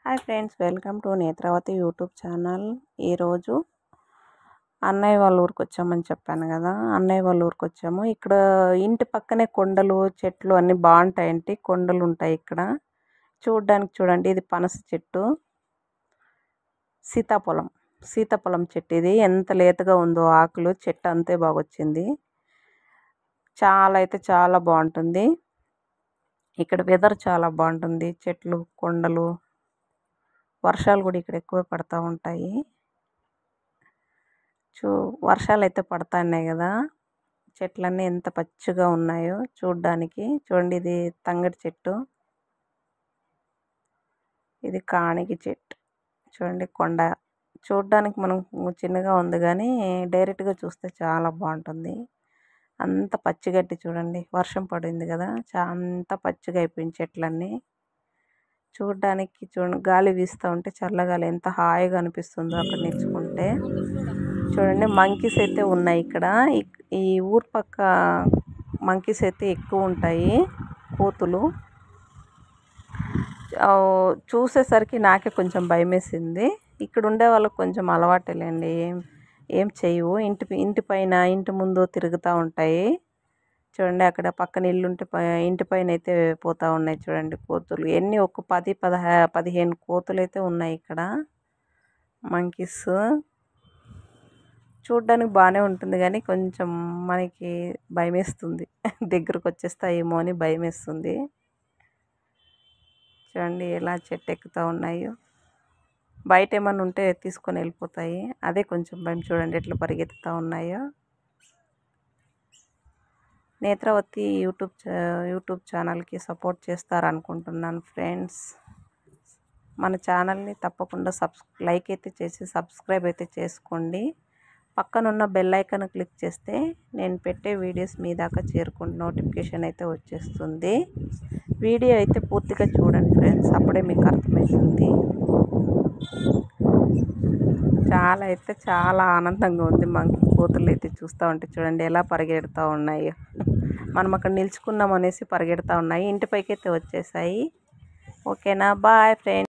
Hi friends, welcome to Netravati YouTube channel. ఈరోజు అన్నయ్య వాళ్ళ ఊరికి వచ్చామని చెప్పాను కదా. అన్నయ్య వాళ్ళ ఊరికి వచ్చాము. ఇక్కడ ఇంటి పక్కనే కొండలు చెట్లు అన్నీ బాగుంటాయండి. కొండలు ఉంటాయి ఇక్కడ చూడడానికి. చూడండి, ఇది పనస చెట్టు, సీతాఫలం చెట్టు. ఇది ఎంత లేతగా ఉందో ఆకులు, చెట్టు అంతే బాగా వచ్చింది. చాలా అయితే చాలా బాగుంటుంది ఇక్కడ. వెదర్ చాలా బాగుంటుంది. చెట్లు, కొండలు, వర్షాలు కూడా ఇక్కడ ఎక్కువ పడతా ఉంటాయి. వర్షాలు అయితే పడుతున్నాయి కదా. చెట్లన్నీ ఎంత పచ్చిగా ఉన్నాయో చూడ్డానికి. చూడండి, ఇది తంగడి చెట్టు, ఇది కాణికి చెట్టు. చూడండి, కొండ చూడ్డానికి మనం చిన్నగా ఉంది కానీ డైరెక్ట్గా చూస్తే చాలా బాగుంటుంది. అంత పచ్చిగడ్డి చూడండి, వర్షం పడింది కదా, అంత పచ్చిగా అయిపోయింది చెట్లన్నీ. చూడ్డానికి చూడండి, గాలి వీస్తూ ఉంటే చల్లగాలి ఎంత హాయిగా అనిపిస్తుందో అక్కడ నిల్చుకుంటే. చూడండి, మంకీస్ అయితే ఉన్నాయి ఇక్కడ. ఈ ఊరు పక్క మంకీస్ అయితే ఎక్కువ ఉంటాయి, కోతులు. చూసేసరికి నాకే కొంచెం భయం వేసింది. ఇక్కడ ఉండే వాళ్ళకి కొంచెం అలవాటేలేండి, ఏం చేయవు. ఇంటి పైన, ఇంటి ముందు తిరుగుతూ ఉంటాయి. చూడండి, అక్కడ పక్కన ఇల్లుంటే ఇంటి పైన అయితే పోతూ ఉన్నాయి. చూడండి కోతులు ఎన్ని, ఒక 10-15 కోతులు అయితే ఉన్నాయి ఇక్కడ, మంకీస్. చూడ్డానికి బాగానే ఉంటుంది కానీ కొంచెం మనకి భయం వేస్తుంది. దగ్గరకు వచ్చేస్తాయేమో అని భయం వేస్తుంది. చూడండి ఎలా చెట్టు ఎక్కుతూ ఉన్నాయో. బయట ఏమన్నా ఉంటే తీసుకొని వెళ్ళిపోతాయి, అదే కొంచెం భయం. చూడండి ఎట్లా పరిగెత్తుతూ ఉన్నాయో. నేత్రావతి యూట్యూబ్ ఛానల్కి సపోర్ట్ చేస్తారనుకుంటున్నాను ఫ్రెండ్స్. మన ఛానల్ని తప్పకుండా లైక్ అయితే చేసి సబ్స్క్రైబ్ అయితే చేసుకోండి. పక్కనున్న బెల్ ఐకాన్ క్లిక్ చేస్తే నేను పెట్టే వీడియోస్ మీ దాకా చేరుకుంటూ నోటిఫికేషన్ అయితే వచ్చేస్తుంది. వీడియో అయితే పూర్తిగా చూడండి ఫ్రెండ్స్, అప్పుడే మీకు అర్థమవుతుంది. చాలా అయితే చాలా ఆనందంగా ఉంది. మంకీ కోతులు అయితే చూస్తూ ఉంటే చూడండి ఎలా పరిగెడుతూ ఉన్నాయో. మనం అక్కడ నిల్చుకున్నాం అనేసి పరిగెడుతూ ఉన్నాయి. ఇంటిపైకి అయితే వచ్చేసాయి. ఓకేనా, బాయ్ ఫ్రెండ్స్.